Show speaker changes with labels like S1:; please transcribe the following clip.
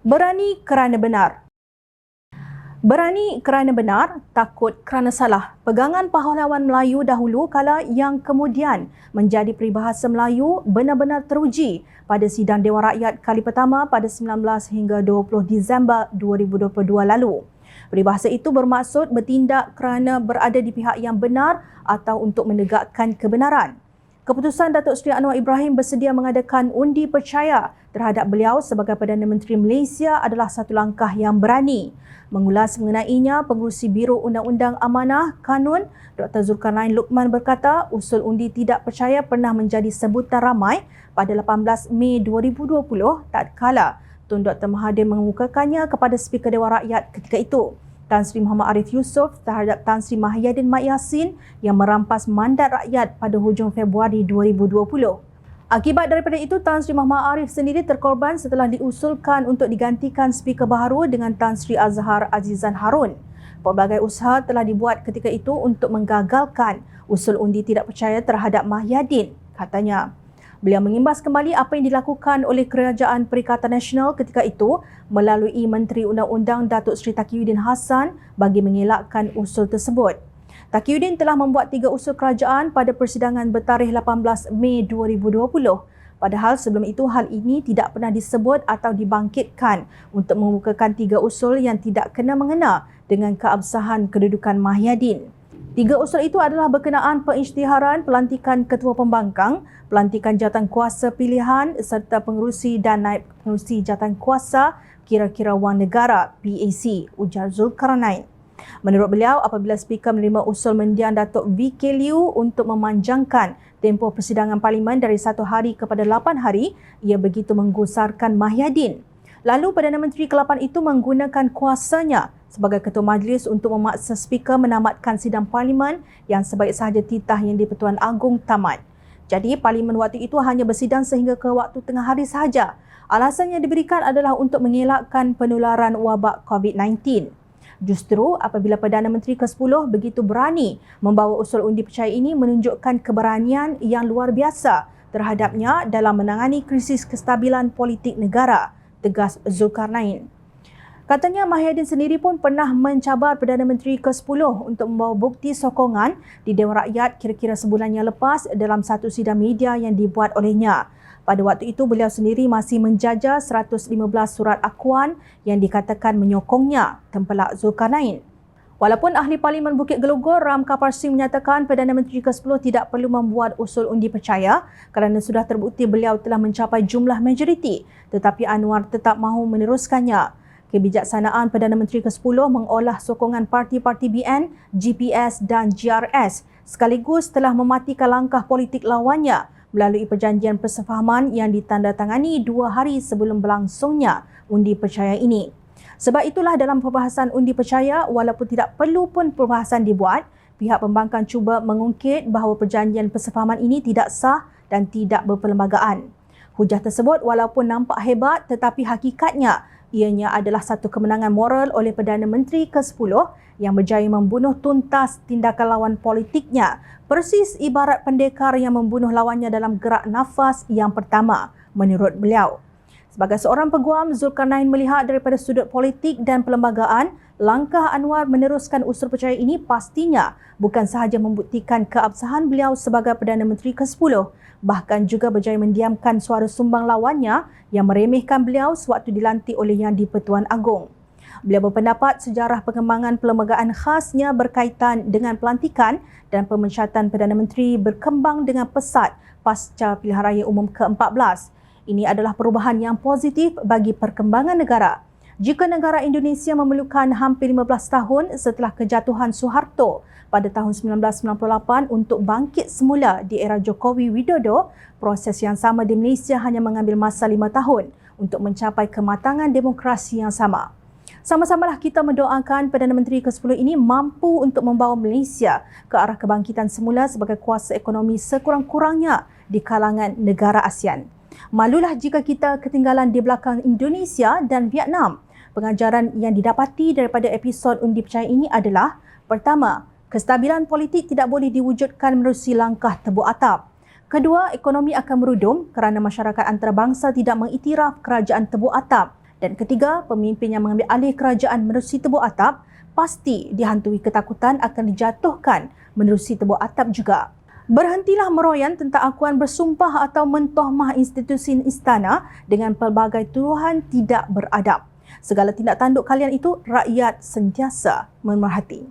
S1: Berani kerana benar. Berani kerana benar, takut kerana salah. Pegangan pahlawan Melayu dahulu kala yang kemudian menjadi peribahasa Melayu benar-benar teruji pada sidang Dewan Rakyat kali pertama pada 19 hingga 20 Disember 2022 lalu. Peribahasa itu bermaksud bertindak kerana berada di pihak yang benar atau untuk menegakkan kebenaran. Keputusan Datuk Seri Anwar Ibrahim bersedia mengadakan undi percaya terhadap beliau sebagai Perdana Menteri Malaysia adalah satu langkah yang berani. Mengulas mengenainya, Pengerusi Biro Undang-Undang Amanah Kanun Dr. Zulkarnain Luqman berkata usul undi tidak percaya pernah menjadi sebutan ramai pada 18 Mei 2020 tatkala Tun Dr. Mahathir mengemukakannya kepada Speaker Dewan Rakyat ketika itu. Tan Sri Muhammad Arif Yusof terhadap Tan Sri Mahyadin Mat Yassin yang merampas mandat rakyat pada hujung Februari 2020. Akibat daripada itu, Tan Sri Muhammad Arif sendiri terkorban setelah diusulkan untuk digantikan speaker baharu dengan Tan Sri Azhar Azizan Harun. Pelbagai usaha telah dibuat ketika itu untuk menggagalkan usul undi tidak percaya terhadap Mahyadin, katanya. Beliau mengimbas kembali apa yang dilakukan oleh Kerajaan Perikatan Nasional ketika itu melalui Menteri Undang-Undang Datuk Seri Taqiyuddin Hassan bagi mengelakkan usul tersebut. Taqiyuddin telah membuat 3 usul kerajaan pada persidangan bertarikh 18 Mei 2020. Padahal sebelum itu hal ini tidak pernah disebut atau dibangkitkan untuk mengemukakan 3 usul yang tidak kena-mengena dengan keabsahan kedudukan Mahyadin. 3 usul itu adalah berkenaan pengisytiharan pelantikan Ketua Pembangkang, pelantikan jawatankuasa pilihan serta pengerusi dan naib pengerusi jawatankuasa kira-kira wang negara PAC, ujar Zulkarnain. Menurut beliau, apabila Speaker menerima usul mendiang Datuk VK Liu untuk memanjangkan tempoh persidangan Parlimen dari 1 hari kepada 8 hari, ia begitu menggusarkan Mahyadin. Lalu Perdana Menteri ke-8 itu menggunakan kuasanya sebagai Ketua Majlis untuk memaksa Speaker menamatkan sidang Parlimen yang sebaik sahaja titah yang di-Pertuan Agong tamat. Jadi Parlimen waktu itu hanya bersidang sehingga ke waktu tengah hari sahaja. Alasan yang diberikan adalah untuk mengelakkan penularan wabak COVID-19. Justru apabila Perdana Menteri ke-10 begitu berani membawa usul undi percaya ini menunjukkan keberanian yang luar biasa terhadapnya dalam menangani krisis kestabilan politik negara, tegas Zulkarnain. Katanya Mahyadin sendiri pun pernah mencabar Perdana Menteri ke-10 untuk membawa bukti sokongan di Dewan Rakyat kira-kira sebulan yang lepas dalam satu sidang media yang dibuat olehnya. Pada waktu itu beliau sendiri masih menjajah 115 surat akuan yang dikatakan menyokongnya, tempelak Zulkarnain. Walaupun Ahli Parlimen Bukit Gelugor Ramka Parsi menyatakan Perdana Menteri ke-10 tidak perlu membuat usul undi percaya kerana sudah terbukti beliau telah mencapai jumlah majoriti, tetapi Anwar tetap mahu meneruskannya. Kebijaksanaan Perdana Menteri ke-10 mengolah sokongan parti-parti BN, GPS dan GRS sekaligus telah mematikan langkah politik lawannya melalui perjanjian persefahaman yang ditandatangani 2 hari sebelum berlangsungnya undi percaya ini. Sebab itulah dalam perbahasan undi percaya, walaupun tidak perlu pun perbahasan dibuat, pihak pembangkang cuba mengungkit bahawa perjanjian persefahaman ini tidak sah dan tidak berperlembagaan. Hujah tersebut walaupun nampak hebat tetapi hakikatnya ianya adalah satu kemenangan moral oleh Perdana Menteri ke-10 yang berjaya membunuh tuntas tindakan lawan politiknya, persis ibarat pendekar yang membunuh lawannya dalam gerak nafas yang pertama, menurut beliau. Sebagai seorang peguam, Zulkarnain melihat daripada sudut politik dan perlembagaan, langkah Anwar meneruskan usul percaya ini pastinya bukan sahaja membuktikan keabsahan beliau sebagai Perdana Menteri ke-10, bahkan juga berjaya mendiamkan suara sumbang lawannya yang meremehkan beliau sewaktu dilantik oleh Yang di-Pertuan Agong. Beliau berpendapat sejarah pengembangan perlembagaan khasnya berkaitan dengan pelantikan dan pemencatan Perdana Menteri berkembang dengan pesat pasca pilihan raya umum ke-14. Ini adalah perubahan yang positif bagi perkembangan negara. Jika negara Indonesia memerlukan hampir 15 tahun setelah kejatuhan Suharto pada tahun 1998 untuk bangkit semula di era Jokowi Widodo, proses yang sama di Malaysia hanya mengambil masa 5 tahun untuk mencapai kematangan demokrasi yang sama. Sama-samalah kita mendoakan Perdana Menteri ke-10 ini mampu untuk membawa Malaysia ke arah kebangkitan semula sebagai kuasa ekonomi sekurang-kurangnya di kalangan negara ASEAN. Malulah jika kita ketinggalan di belakang Indonesia dan Vietnam. Pengajaran yang didapati daripada episod undi percaya ini adalah: pertama, kestabilan politik tidak boleh diwujudkan menerusi langkah tebuk atap. Kedua, ekonomi akan merudum kerana masyarakat antarabangsa tidak mengiktiraf kerajaan tebuk atap. Dan ketiga, pemimpin yang mengambil alih kerajaan menerusi tebuk atap pasti dihantui ketakutan akan dijatuhkan menerusi tebuk atap juga. Berhentilah meroyan tentang akuan bersumpah atau mentohmah institusi istana dengan pelbagai tuduhan tidak beradab. Segala tindak tanduk kalian itu rakyat sentiasa memerhati.